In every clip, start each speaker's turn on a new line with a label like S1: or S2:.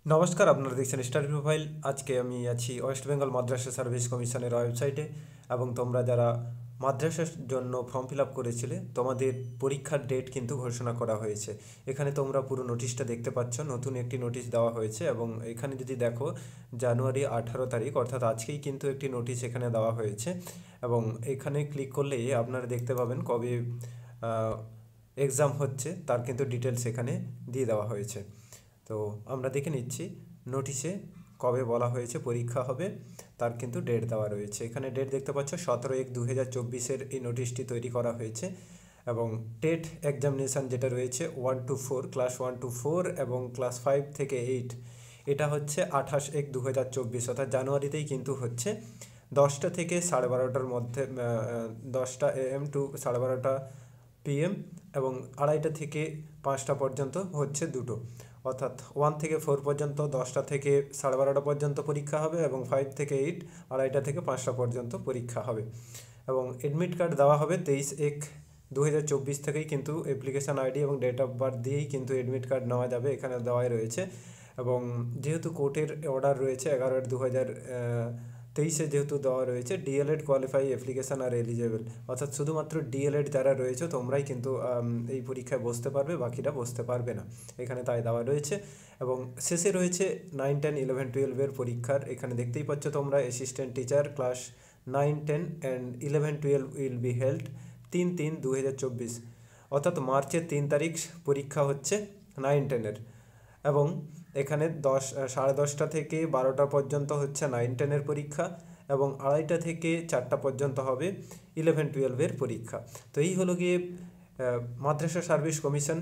S1: নমস্কার, আপনারা দেখছেন স্টাডি প্রোফাইল। আজকে আমি আছি ওয়েস্ট বেঙ্গল মাদ্রাসা সার্ভিস কমিশনের ওয়েবসাইটে। এবং তোমরা যারা মাদ্রাসার জন্য ফর্ম ফিল আপ করেছিলে, তোমাদের পরীক্ষার ডেট কিন্তু ঘোষণা করা হয়েছে। এখানে তোমরা পুরো নোটিশটা দেখতে পাচ্ছ। নতুন একটি নোটিশ দেওয়া হয়েছে এবং এখানে যদি দেখো, জানুয়ারি 18 তারিখ অর্থাৎ আজকেই কিন্তু একটি নোটিশ এখানে দেওয়া হয়েছে। এবং এখানে ক্লিক করলেই আপনারা দেখতে পাবেন কবে এক্সাম হচ্ছে, তার কিন্তু ডিটেলস এখানে দিয়ে দেওয়া হয়েছে। তো আমরা দেখে নিচ্ছি নোটিশে কবে বলা হয়েছে পরীক্ষা হবে, তার কিন্তু ডেট দেওয়া রয়েছে। এখানে ডেট দেখতে পাচ্ছ 17/1/2024 এই নোটিশটি তৈরি করা হয়েছে। এবং টেট এক্সামিনেশান যেটা রয়েছে 1 to 4, ক্লাস 1 to 4 এবং ক্লাস 5 থেকে 8, এটা হচ্ছে 28/1/2024 অর্থাৎ জানুয়ারিতেই কিন্তু হচ্ছে। 10টা থেকে 12:30টার মধ্যে, 10টা AM টু 12:30 PM, এবং 2:30টা থেকে 5টা পর্যন্ত হচ্ছে দুটো, অর্থাৎ 1 থেকে 4 পর্যন্ত 10টা থেকে 12:30 পর্যন্ত পরীক্ষা হবে এবং 5 থেকে 8 2:30টা থেকে 5টা পর্যন্ত পরীক্ষা হবে। এবং এডমিট কার্ড দেওয়া হবে 23/1/2024 থেকেই কিন্তু অ্যাপ্লিকেশান আইডি এবং ডেট অফ বার্থ দিয়েই কিন্তু এডমিট কার্ড নেওয়া যাবে, এখানে দেওয়াই রয়েছে। এবং যেহেতু কোর্টের অর্ডার রয়েছে 11/2023 যেহেতু দেওয়া রয়েছে, ডিএলএড কোয়ালিফাই অ্যাপ্লিকেশান আর এলিজেবল, অর্থাৎ শুধুমাত্র ডিএলএড যারা রয়েছে তোমরাই কিন্তু এই পরীক্ষায় বসতে পারবে, বাকিরা বসতে পারবে না, এখানে তাই দেওয়া রয়েছে। এবং শেষে রয়েছে 9, 10, 11, 12 পরীক্ষার। এখানে দেখতেই পাচ্ছ তোমরা, assistant teacher class 9, 10 and 11, 12 will be held 3/3/2024, অর্থাৎ মার্চের 3 তারিখ পরীক্ষা হচ্ছে 9, 10। এবং এখানে 10:30টা থেকে 12টা পর্যন্ত হচ্ছে 9, 10 পরীক্ষা, এবং 2:30টা থেকে 4টা পর্যন্ত হবে 11, 12 পরীক্ষা। তো এই হলো গিয়ে মাদ্রাসা সার্ভিস কমিশন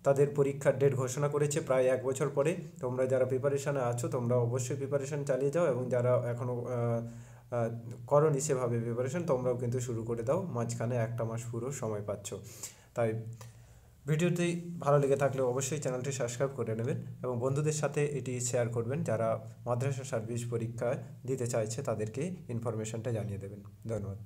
S1: তাদের পরীক্ষার ডেট ঘোষণা করেছে প্রায় 1 বছর পরে। তোমরা যারা প্রিপারেশানে আছো তোমরা অবশ্যই প্রিপারেশান চালিয়ে যাও, এবং যারা এখনও করনি সেভাবে প্রিপারেশান, তোমরাও কিন্তু শুরু করে দাও, মাঝখানে 1টা মাস পুরো সময় পাচ্ছ। তাই ভিডিওটি ভালো লেগে থাকলে অবশ্যই চ্যানেলটি সাবস্ক্রাইব করে নেবেন এবং বন্ধুদের সাথে এটি শেয়ার করবেন, যারা মাদ্রাসা সার্ভিস পরীক্ষা দিতে চাইছে তাদেরকে ইনফরমেশনটা জানিয়ে দেবেন। ধন্যবাদ।